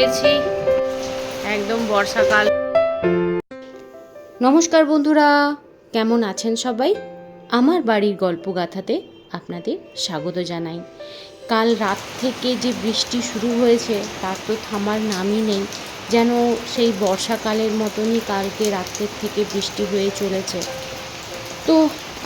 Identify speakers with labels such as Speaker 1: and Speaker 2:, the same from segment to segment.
Speaker 1: গেছি, একদম বর্ষাকাল। নমস্কার বন্ধুরা, কেমন আছেন সবাই? আমার বাড়ির গল্পগাথাতে আপনাদের স্বাগত জানাই। কাল রাত থেকে যে বৃষ্টি শুরু হয়েছে তার তো থামার নামই নেই, যেন সেই বর্ষাকালের মতনই কালকে রাত্রের থেকে বৃষ্টি হয়ে চলেছে। তো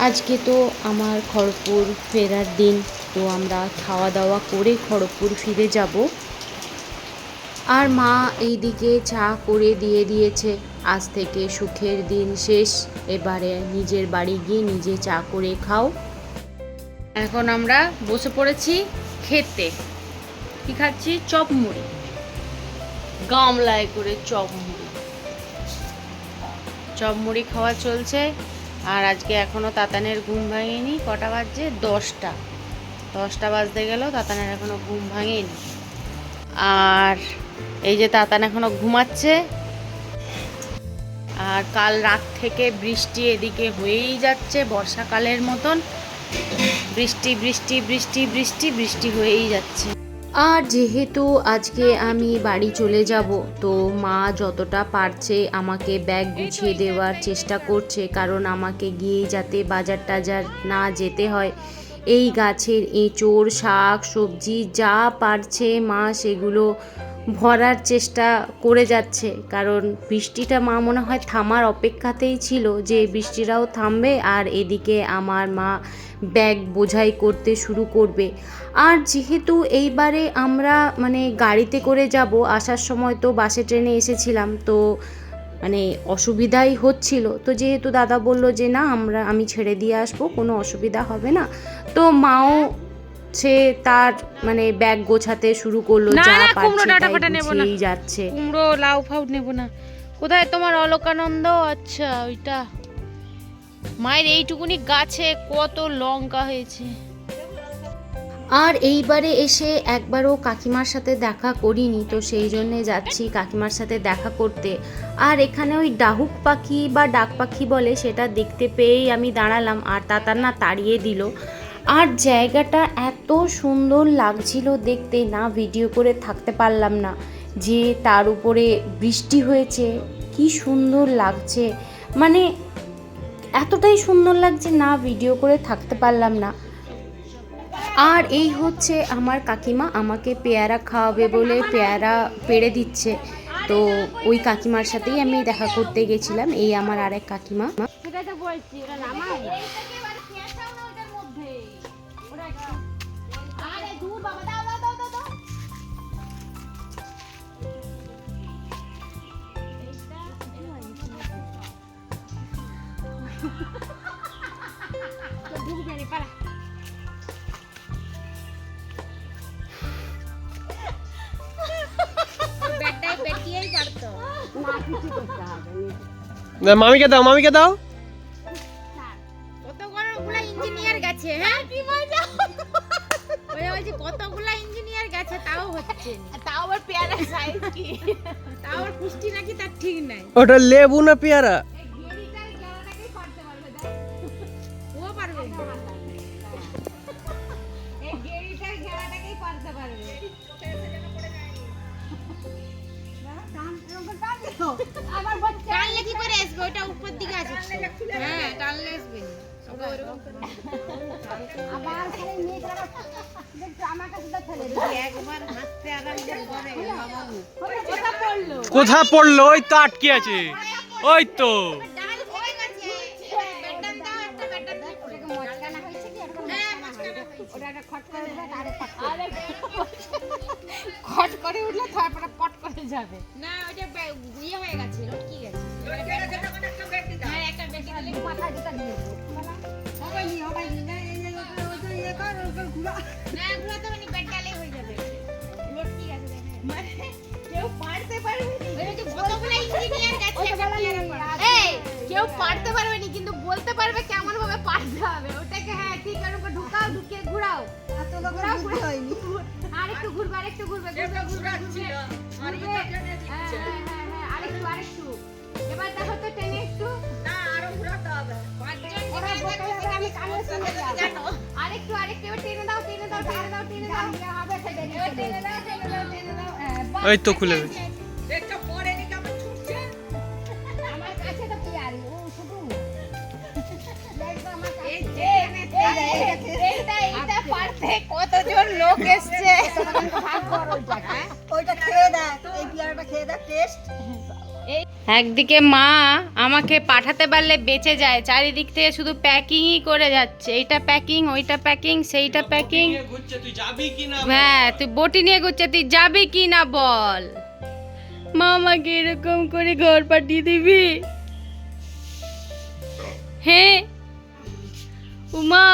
Speaker 1: আজকে তো আমার খড়গপুর ফেরার দিন, তো আমরা খাওয়া দাওয়া করে খড়গপুর ফিরে যাব। আর মা এইদিকে চা করে দিয়ে দিয়েছে, আজ থেকে সুখের দিন শেষ, এবারে নিজের বাড়ি গিয়ে নিজে চা করে খাও। এখন আমরা বসে পড়েছি খেতে। কি খাচ্ছি? চপ মুড়ি, গামলায় করে চপ মুড়ি খাওয়া চলছে। আর আজকে এখনও তাতানের ঘুম ভাঙেনি। কটা বাজছে? 10টা বাজতে গেল, তাতানের এখনও ঘুম ভাঙেনি। আর এই যে তাতান এখনও ঘুমাচ্ছে। আর কাল রাত থেকে বৃষ্টি এদিকে হয়েই যাচ্ছে, বর্ষাকালের মতন বৃষ্টি বৃষ্টি বৃষ্টি বৃষ্টি বৃষ্টি হয়েই যাচ্ছে। আর যেহেতু আজকে আমি বাড়ি চলে যাব, তো মা যতটা পারছে আমাকে ব্যাগ গুছিয়ে দেওয়ার চেষ্টা করছে, কারণ আমাকে গিয়ে যাতে বাজার টাজার না যেতে হয়। এই গাছের এঁচোড়, শাক সবজি যা পারছে মা সেগুলো ভরার চেষ্টা করে যাচ্ছে, কারণ বৃষ্টিটা মা মনে হয় থামার অপেক্ষাতেই ছিল যে বৃষ্টিটাও থামবে আর এদিকে আমার মা ব্যাগ বোঝাই করতে শুরু করবে। আর যেহেতু এইবারে আমরা গাড়িতে করে যাব, আসার সময় তো বাসে ট্রেনে এসেছিলাম, তো অসুবিধাই হচ্ছিল। তো যেহেতু দাদা বলল যে না আমি ছেড়ে দিয়ে আসবো, কোনো অসুবিধা হবে না, তো মাও সে তার ব্যাগ গোছাতে শুরু করলো। যা পারছে যাচ্ছে। কুমড়ো লাউ ফাউ নেব না। কোথায় তোমার অলকানন্দ? আচ্ছা ওইটা। মায়ের এইটুকুনি গাছে কত লঙ্কা হয়েছে। আর এইবারে এসে একবারও কাকিমার সাথে দেখা করিনি, তো সেই জন্যে যাচ্ছি কাকিমার সাথে দেখা করতে। আর এখানে ওই ডাহুক পাখি বা ডাক পাখি বলে, সেটা দেখতে পেয়েই আমি দাঁড়ালাম, আর তাতার না তাড়িয়ে দিল। আর জায়গাটা এত সুন্দর লাগছিল দেখতে, না ভিডিও করে থাকতে পারলাম না। যে তার উপরে বৃষ্টি হয়েছে, কি সুন্দর লাগছে, এতটাই সুন্দর লাগছে, না ভিডিও করে থাকতে পারলাম না। আর এই হচ্ছে আমার কাকিমা, আমাকে পেয়ারা খাওয়াবে বলে পেয়ারা পেড়ে দিচ্ছে। তো ওই কাকিমার সাথেই আমি দেখা করতে গেছিলাম। এই আমার আরেক কাকিমা।
Speaker 2: মামিকে দাও, মামিকে দাও।
Speaker 1: কতগুলা ইঞ্জিনিয়ার গেছে, হ্যাঁ কি মজা। ওই কতগুলা ইঞ্জিনিয়ার গেছে, তাও হচ্ছে না। তাও আবার পেয়ারা সাইজ কি, তাও আবার পুষ্টি নাকি তার ঠিক নাই।
Speaker 2: ওটা লেবু না পেয়ারা?
Speaker 1: গেরিটার গেরাটাকেই পারতে পারবে, ও পারবে। এই গেরিটার গেরাটাকেই পারতে পারবে। টানলে কি করে আসবে? ওটা উপর দিকে আছে। হ্যাঁ টানলে আসবে।
Speaker 2: কোথা পড়লো? ওই তো আটকে আছে, ওই তো। খট করে উঠলে তারপরে পট করে যাবে না, ওটা ইয়ে হয়ে গেছে, লটকি গেছে। হ্যাঁ একটা বেশি দিলে মাথায় যেটা দিয়ে দেবো। হবে নি না, এই ইয়ে কর ওর ঘুরা না, ঘুরা তো বেডটালে হয়ে যাবে, লটকি গেছে। কেউ পারতে পারবে না। ওই যে কতগুলো ইঞ্জিনিয়ার গেছে, এই কেউ পারতে পারবে না, কিন্তু বলতে পারবে কেমন ভাবে পারতে হবে ওটাকে। হ্যাঁ ঠিক আছে, ওকে ঢুকাও, ঢুকিয়ে ঘুরাও। এত ঘুরাও হয়নি, আরেকটু ঘুরবে, আরেকটু ঘুরবে, ঘুরছিল আরেকটু। এবার দেখো তো টেনে একটু, না আরো ঘুরাতে হবে। আরেকটু এবার টেনে দাও, টেনে দাও।
Speaker 3: ওই তো খুলে গেছে।
Speaker 1: কতজন লোক এসছে। একদিকে মা আমাকে পাঠাতে পারলে বেঁচে যায়, চারিদিক থেকে শুধু প্যাকিংই করে যাচ্ছে, এইটা প্যাকিং ওইটা প্যাকিং সেইটা প্যাকিং।
Speaker 3: তুই যাবি কি না?
Speaker 1: হ্যাঁ তুই বটি নিয়ে ঘুরছে, তুই যাবি কি না বল। মা আমাকে এরকম করে ঘর পাঠিয়ে দিবি? হ্যাঁ উমা,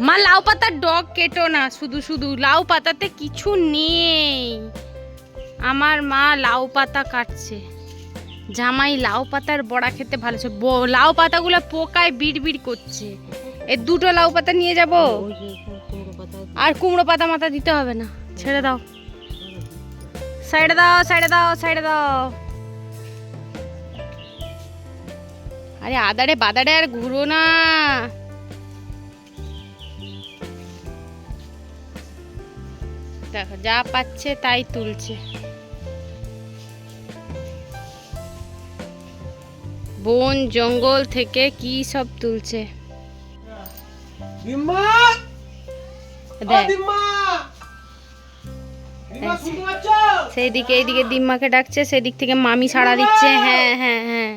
Speaker 1: মা লাউ পাতার ডগ কেটো না, শুধু শুধু লাউ পাতাতে কিছু নেই। আমার মা লাউ পাতা কাটছে, জামাই লাউ পাতার বড়া খেতে ভালো। লাউ পাতাগুলো পোকায় বিড়বিড় করছে। এই দুটো লাউ পাতা নিয়ে যাব, আর কুমড়ো পাতা মাথা দিতে হবে না, ছেড়ে দাও, সাইডে দাও সাইডে দাও সাইডে দাও। আরে আদারে বাদারে আর ঘুরো না। দেখো যা পাচ্ছে তাই তুলছে। বন জঙ্গল থেকে কি সব তুলছে
Speaker 3: দিম্মা,
Speaker 1: দেখ।
Speaker 3: দিম্মা, দিম্মা শুনতে পাচ্ছ?
Speaker 1: সেইদিকে এইদিকে দিম্মাকে ডাকছে, সেদিক থেকে মামি সাড়া দিচ্ছে। হ্যাঁ হ্যাঁ হ্যাঁ।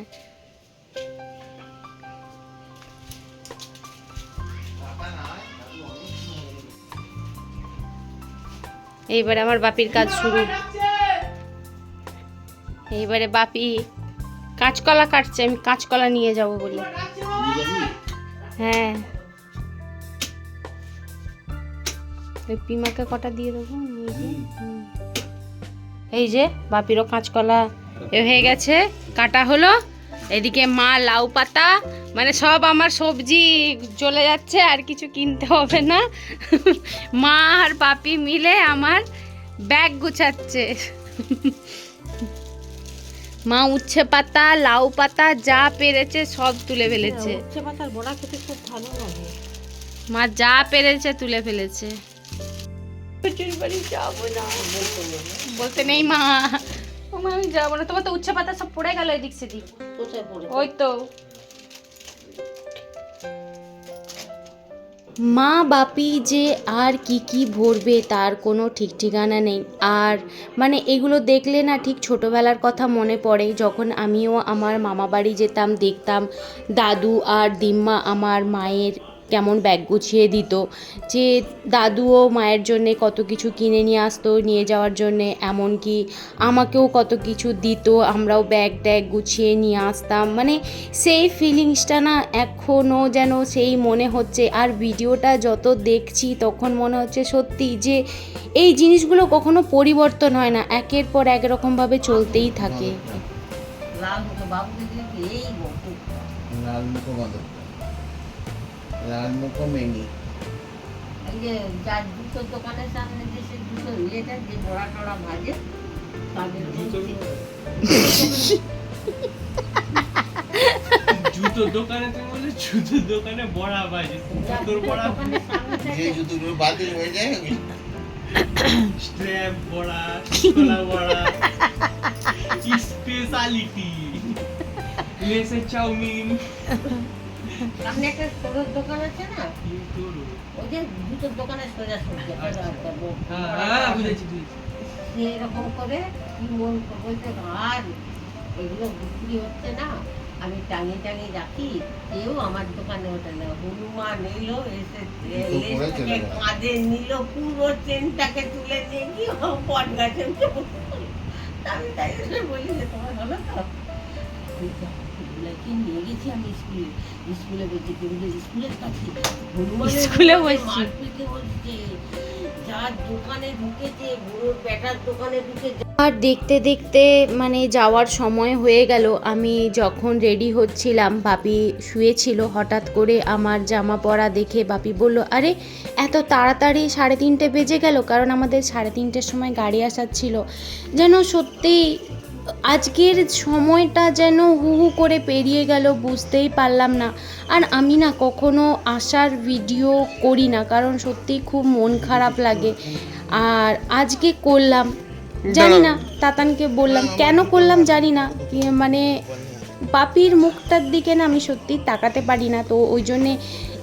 Speaker 1: এইবারে আমার বাপির কাজ শুরু। এইবারে বাপি কাঁচকলা কাটছে, আমি কাঁচকলা নিয়ে যাব বলে। হ্যাঁ ওই পিমাকে কটা দিয়ে দেবো। এই যে বাপিরও কাঁচকলা এ হয়ে গেছে, কাটা হলো। এদিকে মা লাউ পাতা, মানে সব আমার সবজি চলে যাচ্ছে, আর কিছু কিনতে হবে না। মা আর বাপি মিলে আমার ব্যাগ গুছাচ্ছে। মা উচ্ছে পাতা লাউ পাতা যা পেরেছে সব তুলে ফেলেছে।
Speaker 2: উচ্ছে পাতার বড়া খেতে খুব ভালো লাগে।
Speaker 1: মা যা পেরেছে তুলে ফেলেছে। বাড়ি যাবো না বলতে নেই মা, ও মা আমি যাবো না। তোমার তো উচ্ছে পাতা সব পড়ে গেল এদিক সেদিক। ওই তো মা বাপি যে আর কি কি ভরবে তার কোনো ঠিক ঠিকানা নেই। আর মানে এগুলো দেখলে না ঠিক ছোটোবেলার কথা মনে পড়ে, যখন আমিও আমার মামা বাড়ি যেতাম, দেখতাম দাদু আর দিম্মা আমার মায়ের কেমন ব্যাগ গুছিয়ে দিত, যে দাদুও মায়ের জন্যে কত কিছু কিনে নিয়ে আসতো নিয়ে যাওয়ার জন্যে, এমনকি আমাকেও কত কিছু দিত, আমরাও ব্যাগ ট্যাগ গুছিয়ে নিয়ে আসতাম। মানে সেই ফিলিংসটা না এখনও যেন সেই মনে হচ্ছে। আর ভিডিওটা যত দেখছি তখন মনে হচ্ছে সত্যি যে এই জিনিসগুলো কখনো পরিবর্তন হয় না, একের পর এক রকমভাবে চলতেই থাকে।
Speaker 2: এই যে যার জুতোর দোকানের সামনে যে সে জুতো ইয়েটা যে বড়া টড়া ভাজে তাদের
Speaker 3: জুতোর দোকানে, তুমি বলে জুতোর দোকানে বড়া বাজে, জুতোর বড়া
Speaker 4: যে জুতোগুলো বাতিল হয়ে যায়
Speaker 3: স্ট্র্যাপ বড়া, ছোলা বড়া, স্পেশালিটি লেসের চাউমিন।
Speaker 2: সামনে একটা ছোটোর দোকান আছে না, ওই যে জুতোর দোকানের সোজা সবজি
Speaker 3: হ্যাঁ বুঝেছি বুঝেছি।
Speaker 2: সেরকম করে কি মন বলতে, আর এগুলো বিক্রি হচ্ছে না, আমি টাঙিয়ে টাঙিয়ে রাখি, কেউ আমার দোকানে ওঠে না। হনুমান এলো এসে কাঁধে নিল, পুরো চেনটাকে তুলে নিয়ে কি বট গাছে আমি তাই বলি যে তোমার হলো তো কি নিয়ে গেছি আমি স্কুলে, স্কুলে বলছি কেবল স্কুলের কাছে
Speaker 1: স্কুলে বলছি
Speaker 2: মারপিটে বলছে, যার দোকানে ঢুকেছে বুড়োর বেটার দোকানে ঢুকে।
Speaker 1: আর দেখতে দেখতে মানে যাওয়ার সময় হয়ে গেল। আমি যখন রেডি হচ্ছিলাম বাপি শুয়েছিল, হঠাৎ করে আমার জামা পরা দেখে বাপি বলল, আরে এত তাড়াতাড়ি 3:30 বেজে গেল, কারণ আমাদের 3:30 সময় গাড়ি আসার ছিল। যেন সত্যি আজকের সময়টা যেন হু হু করে পেরিয়ে গেল, বুঝতেই পারলাম না। আর আমি না কখনো আসার ভিডিও করি না, কারণ সত্যিই খুব মন খারাপ লাগে। আর আজকে করলাম, জানি না, তাতানকে বললাম কেন করলাম জানি না, মানে বাপির মুখটার দিকে না আমি সত্যি তাকাতে পারি না, তো ওই জন্যে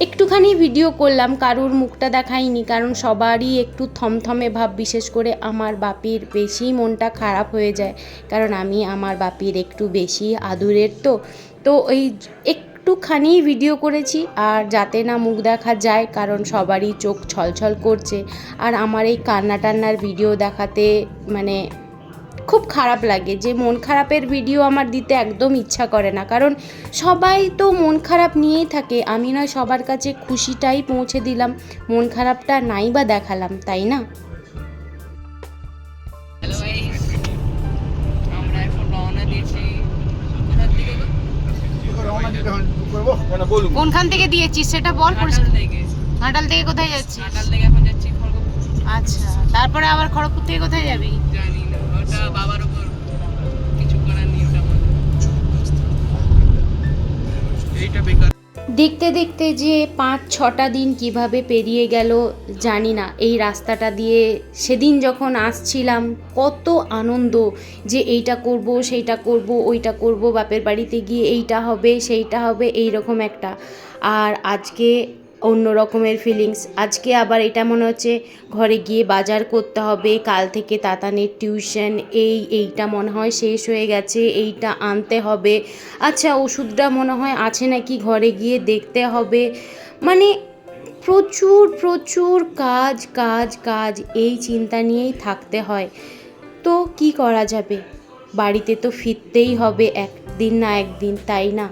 Speaker 1: একটুখানি ভিডিও করলাম, কারুর মুখটা দেখাইনি, কারণ সবারই একটু থমথমে ভাব, বিশেষ করে আমার বাপির বেশি মনটা খারাপ হয়ে যায়, কারণ আমি আমার বাপির একটু বেশি আদুরের, তো ওই একটুখানি ভিডিও করেছি, আর যাতে না মুখ দেখা যায়, কারণ সবারই চোখ ছলছল করছে। আর আমার এই কান্না টান্নার ভিডিও দেখাতে মানে খুব খারাপ লাগে, যে মন খারাপের ভিডিও আমার দিতে একদম ইচ্ছা করে না, কারণ সবাই তো মন খারাপ নিয়েই থাকে। আমি না সবার কাছে খুশিটাই পৌঁছে দিলাম, মন খারাপটা নাই বা দেখালাম, তাই না?
Speaker 2: আমরা এখন রওনা দিয়েছি কোথা থেকে গো? কোনখান থেকে দিয়েছিস সেটা বল। ঘাটাল থেকে কোথায় যাচ্ছিস? ঘাটাল থেকে এখন যাচ্ছি খড়গপুর। আচ্ছা, তারপরে আবার খড়গপুর থেকে কোথায় যাবি? জানি না, ওটা বাবার উপর, কিছু করার নেই ওটা। এইটা বেকার।
Speaker 1: দেখতে দেখতে যে 5-6টা দিন কিভাবে পেরিয়ে গেল জানি না। এই রাস্তাটা দিয়ে সেদিন যখন আসছিলাম কত আনন্দ, যে এইটা করব, সেইটা করব, ওইটা করব, বাপের বাড়িতে গিয়ে এইটা হবে, সেইটা হবে, এই রকম একটা। আর আজকে অন্য রকমের ফিলিংস। আজকে আবার এটা মনে হচ্ছে ঘরে গিয়ে বাজার করতে হবে, কাল থেকে তাতানের টিউশন, এইটা মনে হয় শেষ হয়ে গেছে, এইটা আনতে হবে, আচ্ছা ওষুধটা মনে হয় আছে নাকি ঘরে গিয়ে দেখতে হবে, মানে প্রচুর প্রচুর কাজ কাজ কাজ, এই চিন্তা নিয়েই থাকতে হয়। তো কি করা যাবে, বাড়িতে তো ফিরতেই হবে একদিন না একদিন, তাই না?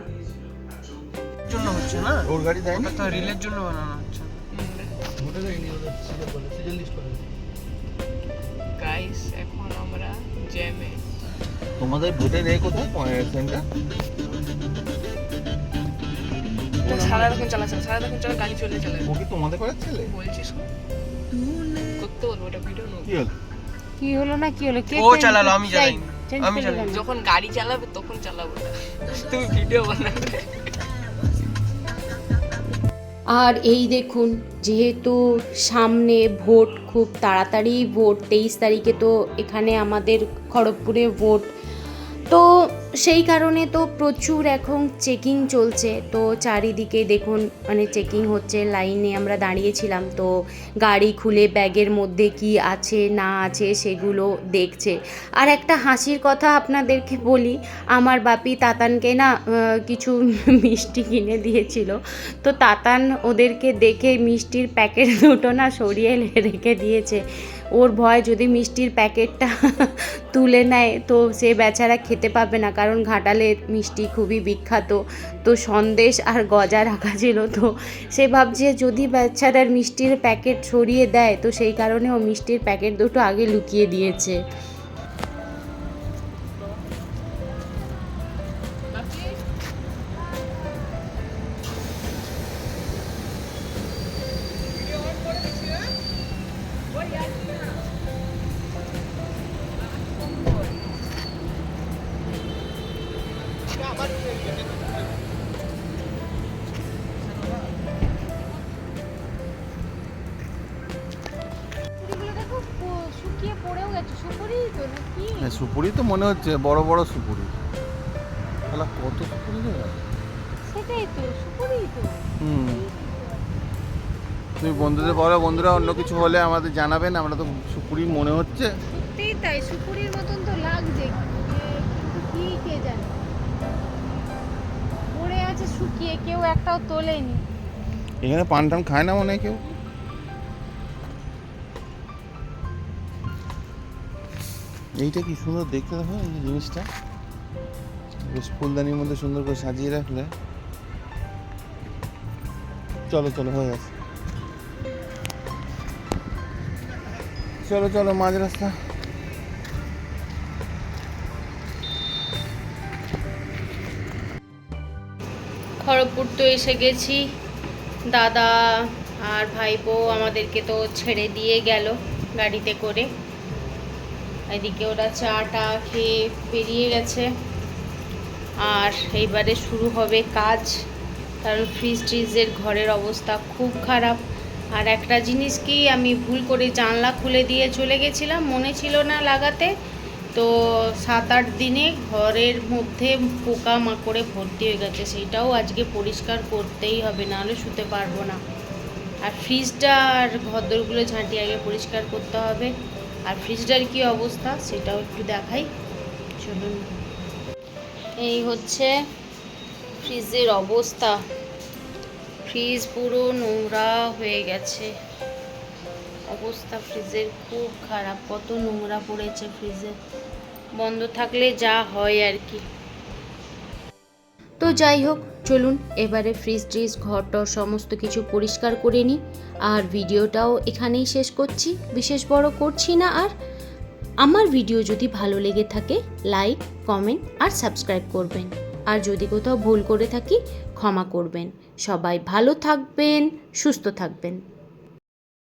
Speaker 3: জন্য হচ্ছে না,
Speaker 4: ওর গাড়ি দেয় না
Speaker 3: ওটা তো রিলের জন্য বানানো হচ্ছে।
Speaker 2: গাইস এখন আমরা জ্যামে।
Speaker 4: তোমাদের ভোটের কোথায় সেন্টার?
Speaker 2: সারাক্ষণ চালাচ্ছে, সারাক্ষণ চালা, গাড়ি চলে চালাবে।
Speaker 4: ও কি তোমাদের করে ছেলে?
Speaker 2: বলছিস করতে বলবো, ওটা ভিডিও নেবো।
Speaker 4: কি হলো?
Speaker 1: কি হলো না কি হলো, কে
Speaker 3: ও চালালো, আমি চালাইনি। আমি চালাই।
Speaker 2: যখন গাড়ি চালাবে তখন চালাবো না, তুমি ভিডিও বানাবে।
Speaker 1: আর এই দেখুন, যেহেতু সামনে ভোট, খুব তাড়াতাড়ি ভোট, 23 তারিখে তো এখানে আমাদের খড়গপুরে ভোট, তো সেই কারণে তো প্রচুর এখন চেকিং চলছে। তো চারিদিকে দেখুন মানে চেকিং হচ্ছে, লাইনে আমরা দাঁড়িয়েছিলাম, তো গাড়ি খুলে ব্যাগের মধ্যে কি আছে না আছে সেগুলো দেখছে। আর একটা হাসির কথা আপনাদেরকে বলি, আমার বাপি তাতানকে না কিছু মিষ্টি কিনে দিয়েছিল, তো তাতান ওদেরকে দেখে মিষ্টির প্যাকেট দুটো না সরিয়ে রেখে দিয়েছে। ওর ভয় যদি মিষ্টির প্যাকেটটা তুলে নেয় তো সে বেচারা খেতে পাবে না, কারণ ঘাটালের মিষ্টি খুবই বিখ্যাত, তো সন্দেশ আর গজা রাখা ছিল, তো সে ভাবছে যদি বেচারার মিষ্টির প্যাকেট সরিয়ে দেয়, তো সেই কারণে ও মিষ্টির প্যাকেট দুটো আগে লুকিয়ে দিয়েছে।
Speaker 2: শুকিয়ে পড়েও গেছে, সুপুরি তো নাকি?
Speaker 4: হ্যাঁ সুপুরি তো মনে হচ্ছে, বড় বড় সুপুরি। তাহলে কত সুপুরি দেবে?
Speaker 2: সেটাই তো, সুপুরি তো।
Speaker 4: তুমি বন্ধুদের বলো, বন্ধুরা অন্য কিছু হলে আমাদের জানাবেন, আমরা তো সুপুরি মনে হচ্ছে।
Speaker 2: সত্যিই তাই, সুপুরির মতন তো লাগছে, কিন্তু কি কে জানে, পড়ে আছে শুকিয়ে, কেউ একটাও তোলেনি।
Speaker 4: এখানে পান টান খায় না মনে হয় কেউ। এইটা কি সুন্দর দেখতে, দেখো এই জিনিসটা বেশ ফুলদানির মধ্যে সুন্দর করে সাজিয়ে রাখলে। চলো চলো হয়ে গেছে, চলো চলো মাঝ রাস্তা।
Speaker 1: খড়গপুর তো এসে গেছি, দাদা আর ভাইপো আমাদেরকে তো ছেড়ে দিয়ে গেল গাড়িতে করে। এদিকে ওরা চাটা খেয়ে বেরিয়ে গেছে। আর এইবারে শুরু হবে কাজ, কারণ ফ্রিজের ঘরের অবস্থা খুব খারাপ। আর একটা জিনিস কি, আমি ভুল করে জানলা খুলে দিয়ে চলে গেছিলাম, মনে ছিল না লাগাতে। তো 7-8 দিনে ঘরের মধ্যে পোকা মাকড়ে ভর্তি হয়ে গেছে, সেইটাও আজকে পরিষ্কার করতেই হবে, নাহলে শুতে পারবো না। আর ফ্রিজটা আর ঘরদোরগুলো ঝাঁটি আগে পরিষ্কার করতে হবে। আর ফ্রিজটার কি অবস্থা সেটাও একটু দেখাই, চলুন। এই হচ্ছে ফ্রিজের অবস্থা, ফ্রিজ পুরো নোংরা হয়ে গেছে, অবস্থা ফ্রিজের খুব খারাপ, কত নোংরা পড়েছে ফ্রিজে, বন্ধ থাকলে যা হয় আর কি। তো যাই হোক, চলুন এবারে ফ্রিজ ট্রিজ ঘরটর সমস্ত কিছু পরিষ্কার করে নিই। আর ভিডিওটাও এখানেই শেষ করছি, বিশেষ বড় করছি না। আর আমার ভিডিও যদি ভালো লেগে থাকে লাইক, কমেন্ট আর সাবস্ক্রাইব করবেন। আর যদি কোথাও ভুল করে থাকি ক্ষমা করবেন। সবাই ভালো থাকবেন, সুস্থ থাকবেন।